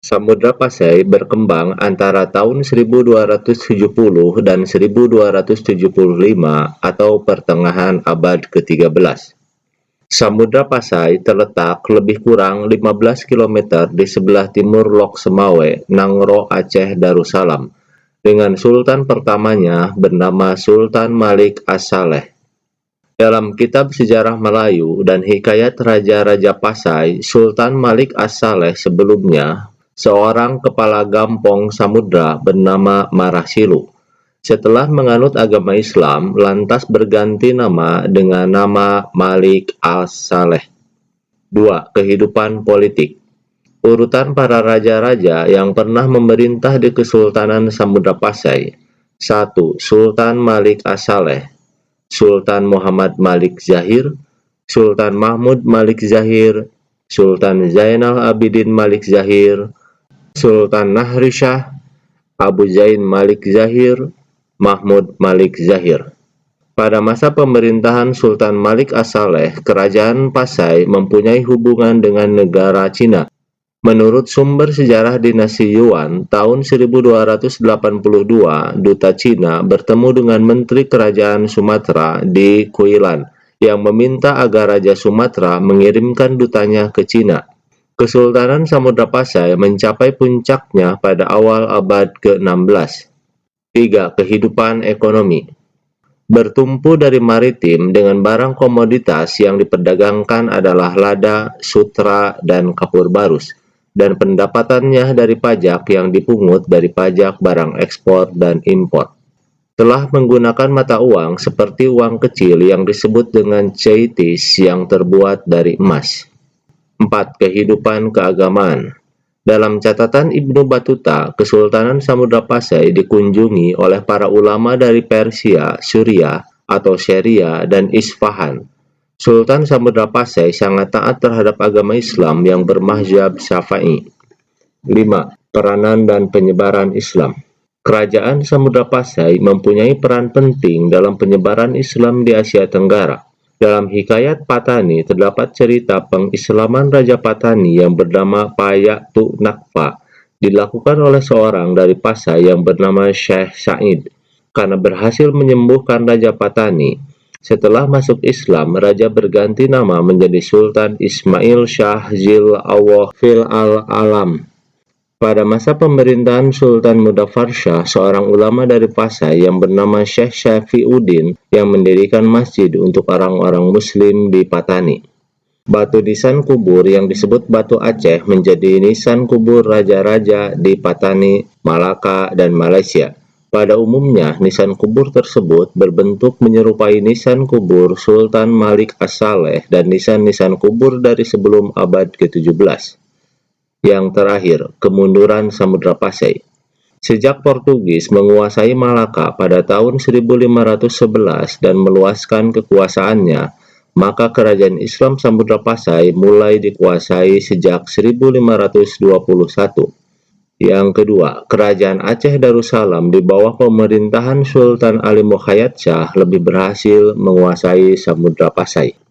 Samudra Pasai berkembang antara tahun 1270 dan 1275 atau pertengahan abad ke-13. Samudra Pasai terletak lebih kurang 15 km di sebelah timur Lok Semawe, Nangro, Aceh Darussalam, dengan sultan pertamanya bernama Sultan Malik As-Saleh. Dalam kitab sejarah Melayu dan hikayat Raja-Raja Pasai, Sultan Malik As-Saleh sebelumnya seorang kepala gampong samudra bernama Marasilu. Setelah menganut agama Islam, lantas berganti nama dengan nama Malik As-Saleh. 2. Kehidupan politik. Urutan para raja-raja yang pernah memerintah di Kesultanan Samudra Pasai. 1. Sultan Malik As-Saleh, Sultan Muhammad Malik Zahir, Sultan Mahmud Malik Zahir, Sultan Zainal Abidin Malik Zahir, Sultan Nahri Shah, Abu Zain Malik Zahir, Mahmud Malik Zahir. Pada masa pemerintahan Sultan Malik As-Saleh, kerajaan Pasai mempunyai hubungan dengan negara Cina. Menurut sumber sejarah dinasti Yuan, tahun 1282, Duta Cina bertemu dengan Menteri Kerajaan Sumatera di Kuilan yang meminta agar Raja Sumatera mengirimkan dutanya ke Cina. Kesultanan Samudra Pasai mencapai puncaknya pada awal abad ke-16. 3. Kehidupan ekonomi. Bertumpu dari maritim dengan barang komoditas yang diperdagangkan adalah lada, sutra, dan kapur barus, dan pendapatannya dari pajak yang dipungut dari pajak barang ekspor dan impor. Telah menggunakan mata uang seperti uang kecil yang disebut dengan ceitis yang terbuat dari emas. 4. Kehidupan keagamaan. Dalam catatan Ibnu Battuta, Kesultanan Samudra Pasai dikunjungi oleh para ulama dari Persia, Suriah atau Syria, dan Isfahan. Sultan Samudra Pasai sangat taat terhadap agama Islam yang bermazhab Syafi'i. 5. Peranan dan penyebaran Islam. Kerajaan Samudra Pasai mempunyai peran penting dalam penyebaran Islam di Asia Tenggara. Dalam hikayat Patani terdapat cerita pengislaman Raja Patani yang bernama Payak Tuk Nakpa, dilakukan oleh seorang dari Pasai yang bernama Syekh Said. Karena berhasil menyembuhkan Raja Patani, setelah masuk Islam, Raja berganti nama menjadi Sultan Ismail Shah Zil Allah Fil Al-Alam. Pada masa pemerintahan Sultan Mudaffar Shah, seorang ulama dari Pasai yang bernama Syekh Syafiuddin yang mendirikan masjid untuk orang-orang Muslim di Patani. Batu nisan kubur yang disebut Batu Aceh menjadi nisan kubur raja-raja di Patani, Malaka, dan Malaysia. Pada umumnya, nisan kubur tersebut berbentuk menyerupai nisan kubur Sultan Malik As-Saleh dan nisan-nisan kubur dari sebelum abad ke-17. Yang terakhir, kemunduran Samudra Pasai. Sejak Portugis menguasai Malaka pada tahun 1511 dan meluaskan kekuasaannya, maka kerajaan Islam Samudra Pasai mulai dikuasai sejak 1521. Yang kedua, kerajaan Aceh Darussalam di bawah pemerintahan Sultan Ali Mukhayat Shah lebih berhasil menguasai Samudra Pasai.